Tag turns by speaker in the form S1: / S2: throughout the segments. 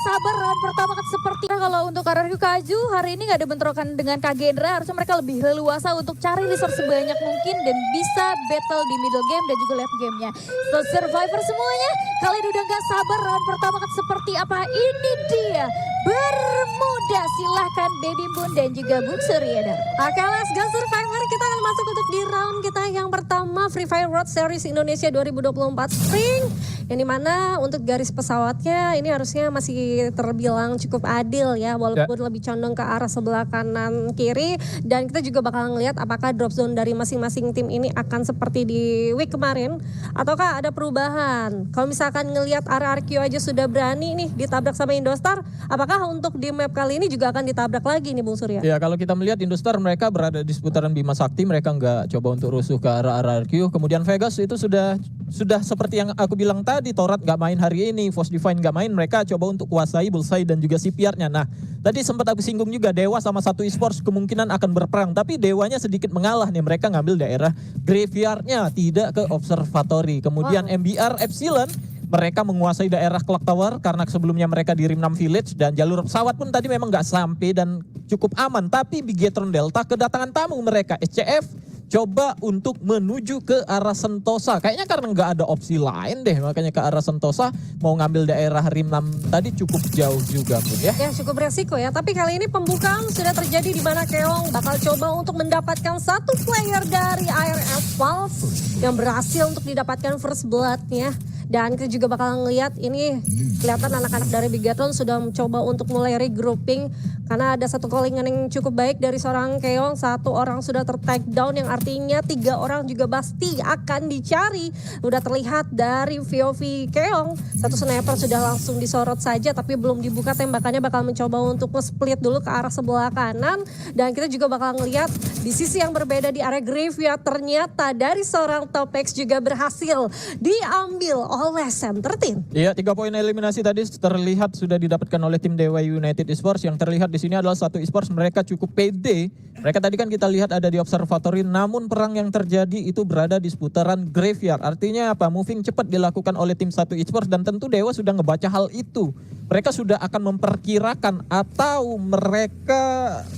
S1: sabar round pertama kan seperti kalau untuk RRQ Kaju hari ini nggak ada bentrokan dengan Kagendra, harusnya mereka lebih leluasa untuk cari resource sebanyak mungkin dan bisa battle di middle game dan juga late gamenya. So survivor semuanya kali ini udah nggak sabar round pertama kan seperti apa, ini dia Bermuda, silahkan Baby Moon dan juga Bung Suryana.
S2: Oke, let's go Survivor, kita akan masuk untuk di round kita yang pertama Free Fire World Series Indonesia 2024 Spring. Yang dimana untuk garis pesawatnya ini harusnya masih terbilang cukup adil ya, walaupun lebih condong ke arah sebelah kanan kiri. Dan kita juga bakal ngelihat apakah drop zone dari masing-masing tim ini akan seperti di week kemarin ataukah ada perubahan. Kalau misalkan ngelihat RRQ aja sudah berani nih ditabrak sama Indostar, apakah untuk di map kali ini juga akan ditabrak lagi nih Bung Surya?
S3: Ya, kalau kita melihat Indostar mereka berada di seputaran Bima Sakti, mereka nggak coba untuk rusuh ke arah RRQ. Kemudian Vegas itu sudah seperti yang aku bilang tadi, Torat nggak main hari ini, Force Divine nggak main, mereka coba untuk kuasai Bullseye dan juga CPR-nya. Nah, tadi sempat aku singgung juga Dewa sama Satu Esports kemungkinan akan berperang, tapi Dewanya sedikit mengalah nih, mereka ngambil daerah graveyard-nya, tidak ke observatory. Kemudian MBR Epsilon mereka menguasai daerah Clock Tower karena sebelumnya mereka di Rim 6 Village, dan jalur pesawat pun tadi memang nggak sampai dan cukup aman. Tapi Bigetron Delta kedatangan tamu mereka SCF coba untuk menuju ke arah Sentosa. Kayaknya karena nggak ada opsi lain deh, makanya ke arah Sentosa. Mau ngambil daerah Rim 6 tadi cukup jauh juga Bun ya.
S2: Ya cukup resiko ya, tapi kali ini pembukaan sudah terjadi di mana Keong bakal coba untuk mendapatkan satu player dari IRF Valve yang berhasil untuk didapatkan first blood-nya. Dan kita juga bakal ngelihat ini kelihatan anak-anak dari Bigatron sudah mencoba untuk mulai regrouping karena ada satu callingan yang cukup baik dari seorang Keong. Satu orang sudah ter-take down yang artinya 3 orang juga pasti akan dicari. Udah terlihat dari VOV Keong, satu sniper sudah langsung disorot saja tapi belum dibuka tembakannya, bakal mencoba untuk split dulu ke arah sebelah kanan. Dan kita juga bakal ngelihat di sisi yang berbeda di area graveyard ternyata dari seorang Topex juga berhasil diambil oleh Sam 13.
S3: Iya, 3 poin eliminasi tadi terlihat sudah didapatkan oleh tim Dewa United Esports. Yang terlihat di sini adalah Satu Esports, mereka cukup pede. Mereka tadi kan kita lihat ada di observatory, namun perang yang terjadi itu berada di seputaran graveyard. Artinya apa? Moving cepat dilakukan oleh tim Satu Esports dan tentu Dewa sudah ngebaca hal itu. Mereka sudah akan memperkirakan atau mereka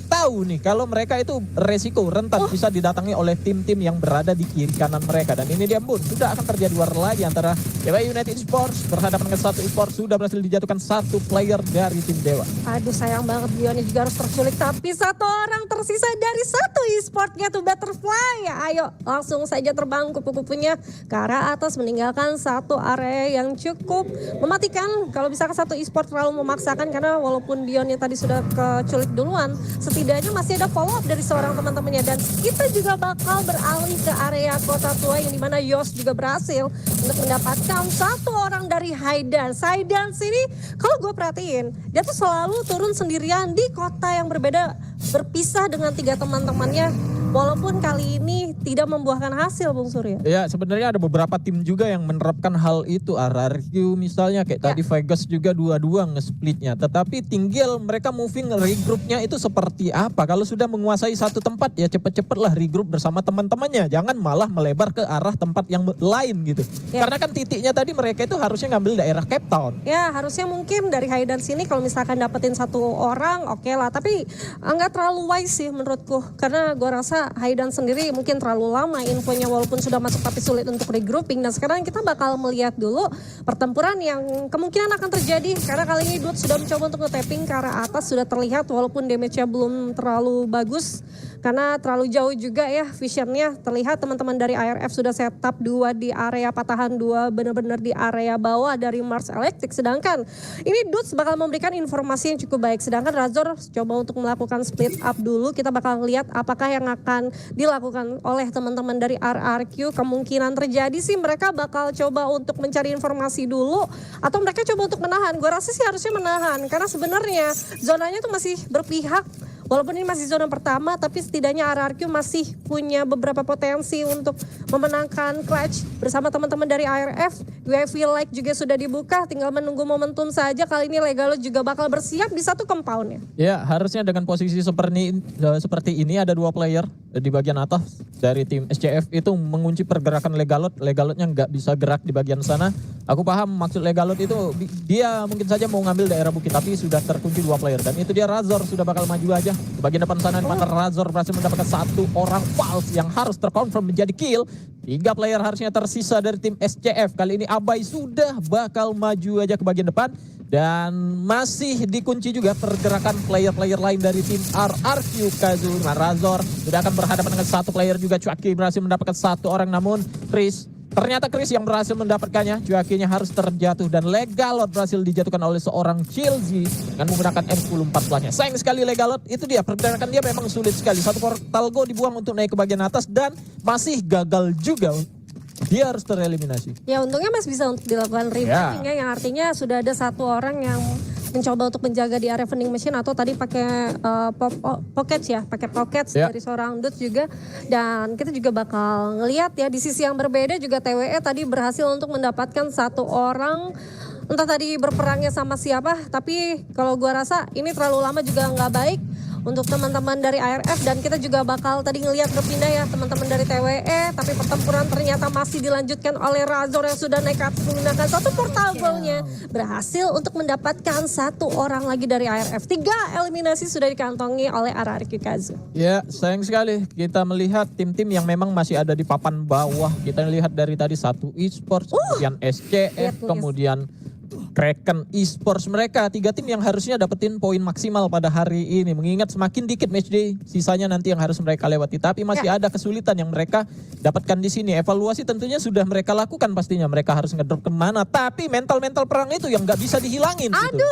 S3: tahu nih kalau mereka itu resiko rentan bisa didatangi oleh tim-tim yang berada di kiri kanan mereka. Dan ini dia Bun, sudah akan terjadi war lagi antara Dewa United Esports berhadapan dengan Satu Esports. Sudah berhasil dijatuhkan satu player dari tim Dewa.
S2: Aduh sayang banget, Bionnya juga harus terculik, tapi satu orang tersisa dari Satu Esports-nya tuh Butterfly. Ayo langsung saja terbang kupu-kupunya ke arah atas meninggalkan satu area yang cukup mematikan. Kalau bisa ke Satu Esports terlalu memaksakan karena walaupun Bionnya tadi sudah keculik duluan, setidaknya masih ada follow up dari seorang teman-temannya. Dan kita juga bakal beralih ke area kota tua yang dimana Yos juga berhasil untuk mendapatkan satu orang dari Haidans. Haidans ini kalau gue perhatiin dia tuh selalu turun sendirian di kota yang berbeda, berpisah dengan 3 teman-temannya. Walaupun kali ini tidak membuahkan hasil Bung Surya.
S3: Ya sebenarnya ada beberapa tim juga yang menerapkan hal itu. RRQ misalnya kayak tadi Vegas juga 2-2 nge-splitnya. Tetapi tinggal mereka moving regroupnya itu seperti apa. Kalau sudah menguasai satu tempat ya cepet-cepet lah regroup bersama teman-temannya. Jangan malah melebar ke arah tempat yang lain gitu. Karena kan titiknya tadi mereka itu harusnya ngambil daerah Cape Town. Ya
S2: harusnya mungkin dari Haidans ini kalau misalkan dapetin satu orang oke lah. Tapi enggak terlalu wise sih menurutku. Karena gue rasa Haidans sendiri mungkin terlalu lama infonya walaupun sudah masuk tapi sulit untuk regrouping. Dan sekarang kita bakal melihat dulu pertempuran yang kemungkinan akan terjadi. Karena kali ini Dut sudah mencoba untuk nge-tapping ke arah atas, sudah terlihat walaupun damage-nya belum terlalu bagus. Karena terlalu jauh juga ya visionnya. Terlihat teman-teman dari IRF sudah setup 2 di area patahan, 2 benar-benar di area bawah dari Mars Electric. Sedangkan ini Dudes bakal memberikan informasi yang cukup baik. Sedangkan Razor coba untuk melakukan split up dulu. Kita bakal lihat apakah yang akan dilakukan oleh teman-teman dari RRQ. Kemungkinan terjadi sih mereka bakal coba untuk mencari informasi dulu. Atau mereka coba untuk menahan. Gue rasa sih harusnya menahan. Karena sebenarnya zonanya tuh masih berpihak. Walaupun ini masih zona pertama, tapi setidaknya RRQ masih punya beberapa potensi untuk memenangkan clutch bersama teman-teman dari IRF. UAV like juga sudah dibuka, tinggal menunggu momentum saja. Kali ini Legalot juga bakal bersiap di satu compound-nya.
S3: Ya, harusnya dengan posisi seperti ini ada 2 player di bagian atas dari tim SCF itu mengunci pergerakan Legalot. Legalotnya nggak bisa gerak di bagian sana. Aku paham maksud Legalot itu dia mungkin saja mau ngambil daerah bukit tapi sudah terkunci 2 player dan itu dia Razor sudah bakal maju aja di bagian depan sana di mana Razor berhasil mendapatkan 1 orang false yang harus terconfirm menjadi kill. 3 player harusnya tersisa dari tim SCF. Kali ini Abai sudah bakal maju aja ke bagian depan. Dan masih dikunci juga pergerakan player-player lain dari tim RRQ Kazu. Razor sudah akan berhadapan dengan 1 player juga. Cuaki berhasil mendapatkan 1 orang namun ternyata Chris yang berhasil mendapatkannya. Cuakinya harus terjatuh dan Legalot berhasil dijatuhkan oleh seorang Chilzi dengan menggunakan M1014-nya. Sayang sekali Legalot, itu dia pergerakan dia memang sulit sekali. 1 portal go dibuang untuk naik ke bagian atas dan masih gagal juga. Dia harus tereliminasi.
S2: Ya untungnya masih bisa untuk dilakukan reviving ya, yang artinya sudah ada 1 orang yang mencoba untuk menjaga di area vending machine atau tadi pakai pockets ya, pakai pockets dari seorang Dudes juga. Dan kita juga bakal ngelihat ya di sisi yang berbeda juga TWE tadi berhasil untuk mendapatkan 1 orang. Entah tadi berperangnya sama siapa, tapi kalau gua rasa ini terlalu lama juga nggak baik untuk teman-teman dari ARF dan kita juga bakal tadi ngelihat berpindah ya teman-teman dari TWE, tapi pertempuran ternyata masih dilanjutkan oleh Razor yang sudah naik ke atas menggunakan 1 portal goal-nya, berhasil untuk mendapatkan 1 orang lagi dari ARF. 3 eliminasi sudah dikantongi oleh RRQ Kazu.
S3: Ya, sayang sekali kita melihat tim-tim yang memang masih ada di papan bawah. Kita lihat dari tadi 1 esports, kemudian SCF, kemudian Kraken Esports. Mereka 3 tim yang harusnya dapetin poin maksimal pada hari ini. Mengingat semakin dikit matchday sisanya nanti yang harus mereka lewati. Tapi masih ada kesulitan yang mereka dapatkan di sini. Evaluasi tentunya sudah mereka lakukan pastinya. Mereka harus ngedrop kemana. Tapi mental-mental perang itu yang nggak bisa dihilangin.
S2: Aduh,
S3: gitu.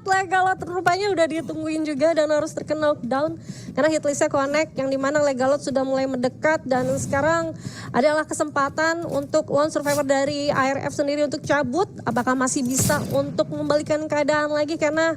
S2: Legalot rupanya udah ditungguin juga dan harus terkena knockdown. Karena hitlistnya connect yang dimana Legalot sudah mulai mendekat. Dan sekarang adalah kesempatan untuk lone survivor dari ARF sendiri untuk cabut. Apakah masih bisa untuk mengembalikan keadaan lagi karena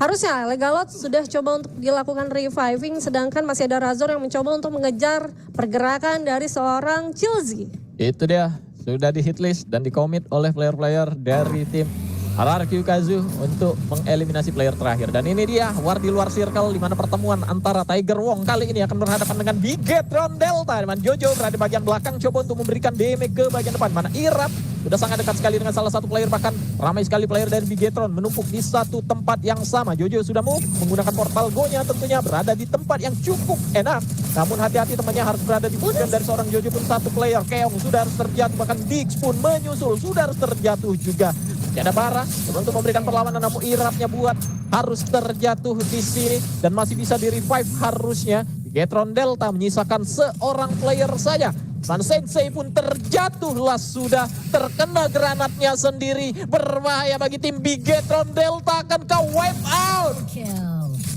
S2: harusnya Legalot sudah coba untuk dilakukan reviving sedangkan masih ada Razor yang mencoba untuk mengejar pergerakan dari seorang Chilzi.
S3: Itu dia, sudah di hitlist dan dikomit oleh player-player dari tim RRQ Kazu untuk mengeliminasi player terakhir. Dan ini dia war di luar circle di mana pertemuan antara Tiger Wong kali ini akan berhadapan dengan Bigetron Delta. Di mana Jojo berada di bagian belakang coba untuk memberikan damage ke bagian depan. Mana Irap sudah sangat dekat sekali dengan salah satu player, bahkan ramai sekali player dari Bigetron menumpuk di satu tempat yang sama. Jojo sudah move menggunakan portal go-nya tentunya berada di tempat yang cukup enak. Namun hati-hati temannya harus berada di position dari seorang Jojo pun 1 player. Keong sudah harus terjatuh, bahkan Dix pun menyusul sudah harus terjatuh juga. Tidak ada Bara untuk memberikan perlawanan namun Irapnya buat harus terjatuh di sini dan masih bisa di revive harusnya. Bigetron Delta menyisakan seorang player saja. San Sensei pun terjatuhlah sudah terkena granatnya sendiri. Berbahaya bagi tim Bigetron Delta akan ke wipe out.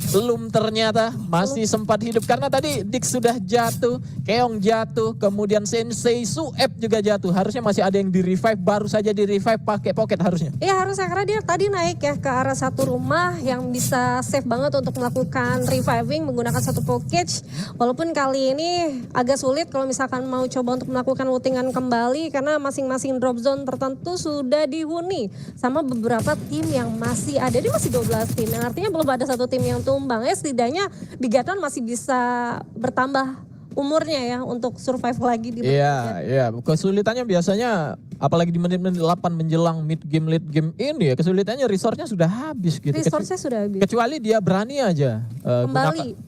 S3: Belum ternyata masih sempat hidup karena tadi Dix sudah jatuh, Keong jatuh, kemudian Sensei Suep juga jatuh. Harusnya masih ada yang di revive, baru saja di revive pakai pocket harusnya.
S2: Iya harusnya karena dia tadi naik ya ke arah 1 rumah yang bisa safe banget untuk melakukan reviving menggunakan 1 package. Walaupun kali ini agak sulit kalau misalkan mau coba untuk melakukan lootingan kembali karena masing-masing drop zone tertentu sudah dihuni sama beberapa tim yang masih ada. Dia masih 12 tim yang artinya belum ada 1 tim yang tumbang ya, setidaknya Bigetron masih bisa bertambah umurnya ya untuk survive lagi di
S3: Iya, kesulitannya biasanya apalagi di menit-menit 8 menjelang mid game late game ini ya kesulitannya resource-nya sudah habis gitu.
S2: Resource-nya sudah habis.
S3: Kecuali dia berani aja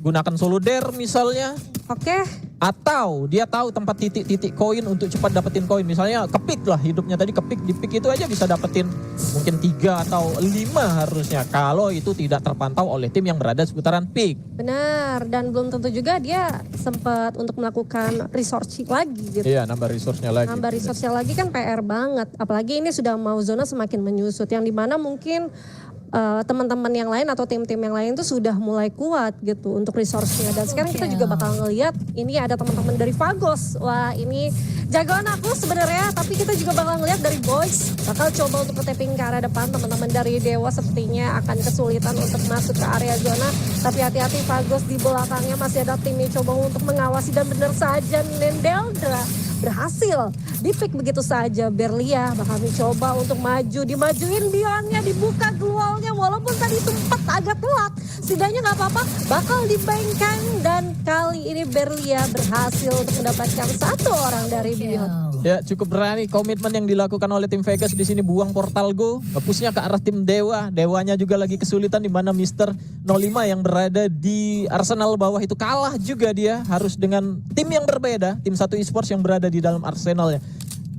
S3: gunakan solo dare misalnya.
S2: Oke.
S3: Atau dia tahu tempat titik-titik koin untuk cepat dapetin koin. Misalnya kepik lah hidupnya tadi kepik. Di pick itu aja bisa dapetin mungkin 3 atau 5 harusnya. Kalau itu tidak terpantau oleh tim yang berada seputaran pick.
S2: Benar, dan belum tentu juga dia sempat untuk melakukan resource lagi gitu.
S3: Iya, nambah resource-nya lagi.
S2: Nambah resource-nya lagi kan PR banget. Apalagi ini sudah mau zona semakin menyusut. Yang dimana mungkin teman-teman yang lain atau tim-tim yang lain tuh sudah mulai kuat gitu untuk resource-nya. Dan sekarang kita juga bakal ngelihat ini ada teman-teman dari Vagos. Wah ini jagoan aku sebenarnya, tapi kita juga bakal ngelihat dari Boys. Bakal coba untuk ke tapping ke arah depan. Teman-teman dari Dewa sepertinya akan kesulitan untuk masuk ke area zona. Tapi hati-hati Fagos, di belakangnya masih ada tim yang coba untuk mengawasi dan benar saja Nendeldra berhasil di-pick begitu saja. Berlia bakal mencoba untuk maju, dimajuin Bionnya, dibuka glualnya walaupun tadi sempat agak telat. Setidaknya nggak apa-apa, bakal dibengkang dan kali ini Berlia berhasil untuk mendapatkan satu orang dari Bion.
S3: Ya, cukup berani komitmen yang dilakukan oleh tim Vegas di sini, buang portal go, nge-pushnya ke arah tim Dewa. Dewanya juga lagi kesulitan di mana Mister 05 yang berada di Arsenal bawah itu kalah juga dia, harus dengan tim yang berbeda, tim satu esports yang berada di dalam Arsenalnya.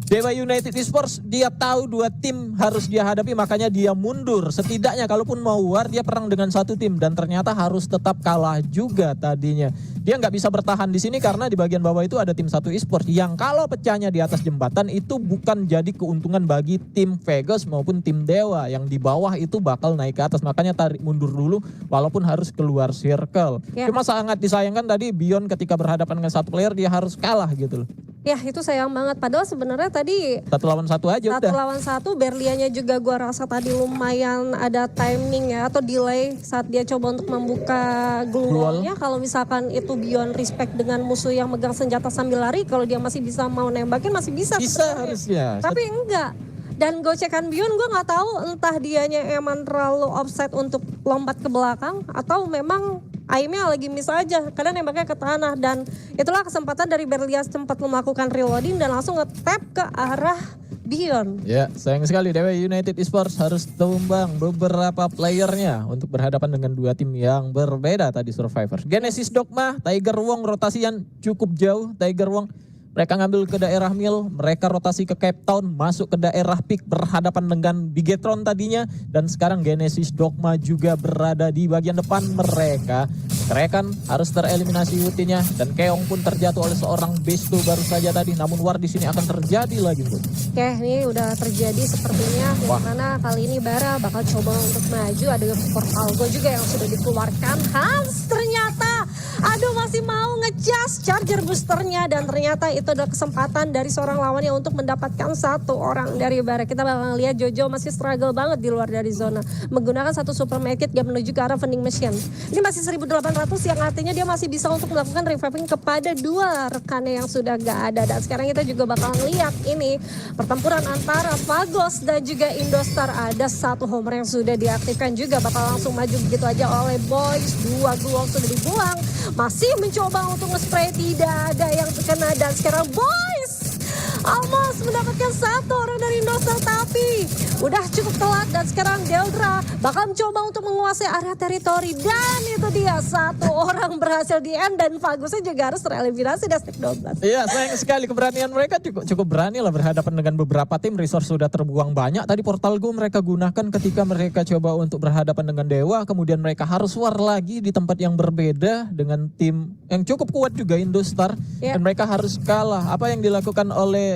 S3: Dewa United Esports dia tahu dua tim harus dia hadapi, makanya dia mundur. Setidaknya kalaupun mau war dia perang dengan satu tim dan ternyata harus tetap kalah juga tadinya. Dia nggak bisa bertahan di sini karena di bagian bawah itu ada tim satu esports yang kalau pecahnya di atas jembatan itu bukan jadi keuntungan bagi tim Vegas maupun tim Dewa, yang di bawah itu bakal naik ke atas. Makanya tarik mundur dulu walaupun harus keluar circle. Cuma sangat disayangkan tadi Bion ketika berhadapan dengan satu player dia harus kalah gitu loh.
S2: Ya itu sayang banget, padahal sebenarnya tadi
S3: 1 lawan 1 aja udah.
S2: 1 lawan 1, Berlianya juga gua rasa tadi lumayan ada timing ya atau delay saat dia coba untuk membuka glualnya. Kalau misalkan itu Bion respect dengan musuh yang megang senjata sambil lari, kalau dia masih bisa mau nembakin masih bisa.
S3: Bisa harusnya.
S2: Tapi enggak. Dan gocekan Bion gue nggak tahu entah dianya emang terlalu offset untuk lompat ke belakang atau memang aimnya lagi miss aja karena nembaknya ke tanah, dan itulah kesempatan dari Berlia sempat melakukan reloading dan langsung nge-tap ke arah Bion.
S3: Ya, sayang sekali Dewa United Esports harus tumbang beberapa playernya untuk berhadapan dengan dua tim yang berbeda tadi Survivors. Genesis Dogma, Tiger Wong rotasian cukup jauh. Tiger Wong mereka ngambil ke daerah Mil, mereka rotasi ke Cape Town, masuk ke daerah Peak berhadapan dengan Bigetron tadinya. Dan sekarang Genesis Dogma juga berada di bagian depan mereka. Rekan harus tereliminasi ultinya dan Keong pun terjatuh oleh seorang Besto baru saja tadi. Namun war di sini akan terjadi lagi, Bu.
S2: Oke, ini udah terjadi sepertinya. Karena kali ini Bara bakal coba untuk maju. Ada portal go juga yang sudah dikeluarkan. Hans ternyata, aduh masih mau ngecas charger boosternya, dan ternyata itu adalah kesempatan dari seorang lawannya untuk mendapatkan satu orang dari Bara. Kita bakal lihat Jojo masih struggle banget di luar dari zona, menggunakan satu super medkit yang menuju ke arah vending machine. Ini masih 1800 yang artinya dia masih bisa untuk melakukan reviving kepada dua rekannya yang sudah gak ada. Dan sekarang kita juga bakal ngeliat ini pertempuran antara Fagos dan juga Indostar. Ada satu homer yang sudah diaktifkan juga, bakal langsung maju begitu aja oleh Boys. Dua glual sudah dibuang, masih mencoba untuk nge-spray, tidak ada yang terkena. Dan sekarang Boys almost mendapatkan satu orang dari Indostar, tapi udah cukup telat. Dan sekarang Deldra bakal mencoba untuk menguasai area teritori, dan itu dia satu orang berhasil di end, dan Fagusnya juga harus tereliminasi dari stack 12.
S3: Iya, sayang sekali keberanian mereka cukup berani lah berhadapan dengan beberapa tim. Resource sudah terbuang banyak. Tadi portal go mereka gunakan ketika mereka coba untuk berhadapan dengan Dewa, kemudian mereka harus war lagi di tempat yang berbeda dengan tim yang cukup kuat juga Indostar, dan mereka harus kalah. Apa yang dilakukan oleh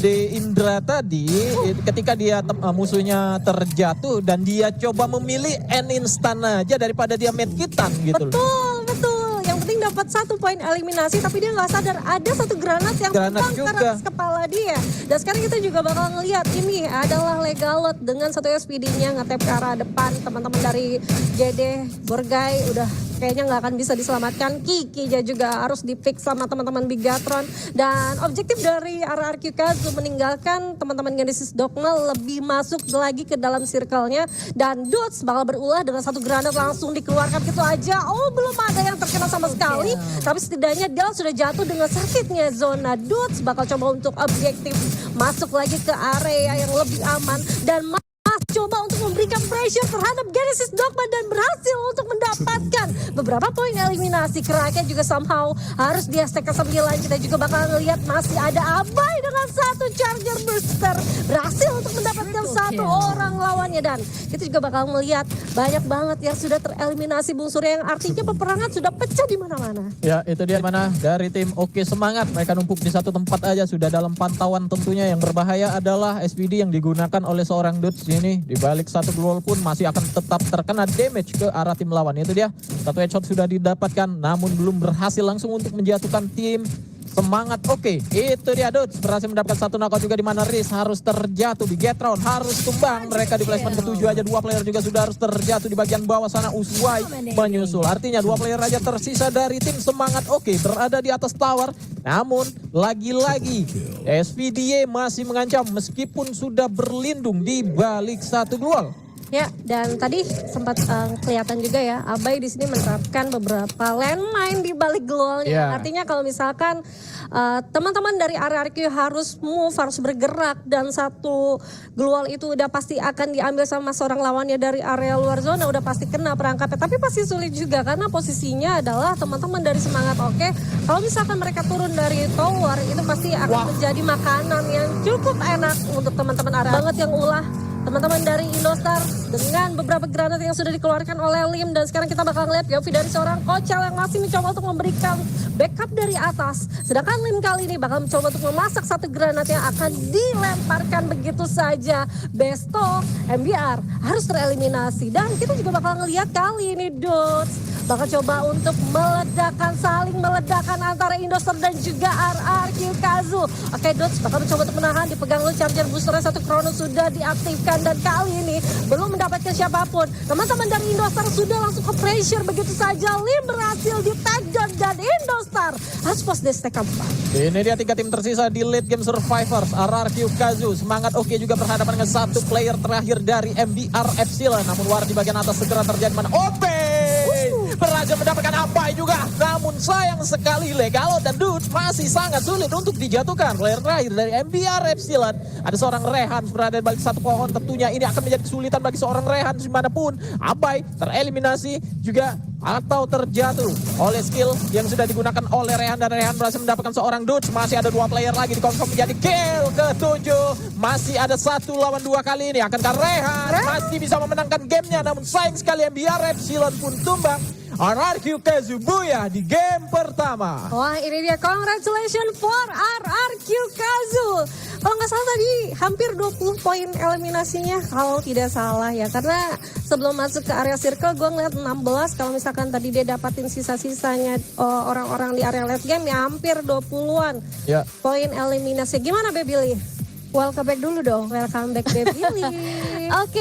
S3: De Indra tadi ketika dia musuhnya terjatuh dan dia coba memilih end instan aja daripada dia medkitan gitu loh.
S2: Betul. Yang penting dapat satu poin eliminasi, tapi dia nggak sadar ada satu granat yang terbang ke atas kepala dia. Dan sekarang kita juga bakal ngelihat ini adalah Legalot dengan satu SPD-nya nge-tap ke arah depan. Teman-teman dari JD Borgai udah kayaknya nggak akan bisa diselamatkan. Kiki juga harus di-pick sama teman-teman Bigatron. Dan objektif dari RRQ Kazu meninggalkan teman-teman Genesis Dogma lebih masuk lagi ke dalam circle-nya. Dan Dots bakal berulah dengan satu granat langsung dikeluarkan gitu aja. Oh, belum ada yang terkena sama sekali. Tapi setidaknya dia sudah jatuh dengan sakitnya zona. Dots bakal coba untuk objektif masuk lagi ke area yang lebih aman. Dan coba untuk memberikan pressure terhadap Genesis Dogma dan berhasil untuk mendapatkan beberapa poin eliminasi. Kraken juga somehow harus dia stack ke 9. Kita juga bakal ngelihat masih ada Abai dengan satu charger booster, berhasil untuk mendapatkan satu orang lawannya. Dan kita juga bakal melihat banyak banget yang sudah tereliminasi Bung Surya, yang artinya peperangan sudah pecah di mana-mana.
S3: Ya, itu dia mana dari tim Oke Semangat. Mereka numpuk di satu tempat aja, sudah dalam pantauan tentunya. Yang berbahaya adalah SPD yang digunakan oleh seorang Dudes ini. Di balik satu glual pun masih akan tetap terkena damage ke arah tim lawan. Itu dia, satu headshot sudah didapatkan namun belum berhasil langsung untuk menjatuhkan tim Semangat oke. Itu dia Dudes berhasil mendapatkan satu knockout juga di mana Riz harus terjatuh di Getron, harus tumbang. Mereka di placement ke-7 aja, 2 player juga sudah harus terjatuh di bagian bawah sana. Uswai menyusul. Artinya 2 player aja tersisa dari tim Semangat oke berada di atas tower. Namun lagi-lagi SVDA masih mengancam meskipun sudah berlindung di balik satu glual.
S2: Ya, dan tadi sempat kelihatan juga ya, Abai di sini menerapkan beberapa landmine di balik glualnya.
S3: Yeah.
S2: Artinya kalau misalkan teman-teman dari RRQ harus move, harus bergerak, dan satu glual itu udah pasti akan diambil sama seorang lawannya dari area luar zona, udah pasti kena perangkapnya. Tapi pasti sulit juga karena posisinya adalah teman-teman dari Semangat oke. Kalau misalkan mereka turun dari tower, itu pasti akan menjadi makanan yang cukup enak untuk teman-teman RRQ. Banget yang ulah. Teman-teman dari Indostar dengan beberapa granat yang sudah dikeluarkan oleh Lim, dan sekarang kita bakal ngeliat POV dari seorang Kocal yang masih mencoba untuk memberikan backup dari atas. Sedangkan Lim kali ini bakal mencoba untuk memasak satu granat yang akan dilemparkan begitu saja. Besto, MBR harus tereliminasi, dan kita juga bakal ngeliat kali ini Dudes bakal coba untuk saling meledakkan antara Indostar dan juga RRQ Kazu. Oke Dudes bakal mencoba untuk menahan, dipegang lu charger boosternya, satu Kronos sudah diaktifkan, dan kali ini belum mendapatkan siapapun. Teman-teman dari Indostar sudah langsung ke pressure begitu saja. Lim berhasil di tag down dan Indostar harus post di stack keempat.
S3: Ini dia 3 tim tersisa di late game survivors. RRQ Kazu, Semangat oke juga berhadapan dengan satu player terakhir dari MBR Epsilon. Namun war di bagian atas segera terjadi mana OP berhasil mendapatkan Abai juga. Namun sayang sekali Legalo dan Dudes masih sangat sulit untuk dijatuhkan. Player terakhir dari MBR Epsilon ada seorang Rehan berada di balik satu pohon. Tentunya ini akan menjadi kesulitan bagi seorang Rehan dimanapun. Abai tereliminasi juga atau terjatuh oleh skill yang sudah digunakan oleh Rehan, dan Rehan berhasil mendapatkan seorang Dudes. Masih ada 2 player lagi dikonfirm menjadi kill ke-7. Masih ada 1 lawan 2 kali ini. Akankah Rehan masih bisa memenangkan gamenya? Namun sayang sekali MBR Epsilon pun tumbang. RRQ Kazu Buya di game pertama.
S2: Wah, ini dia, congratulations for RRQ Kazu. Kalau nggak salah tadi hampir 20 poin eliminasinya kalau tidak salah ya. Karena sebelum masuk ke area circle gue ngeliat 16. Kalau misalkan tadi dia dapatin sisa-sisanya orang-orang di area late game ya hampir 20-an
S3: Ya.
S2: poin eliminasi. Gimana Baby Lee?
S1: Welcome back dulu dong.
S2: Welcome back Baby Lee.
S1: Oke.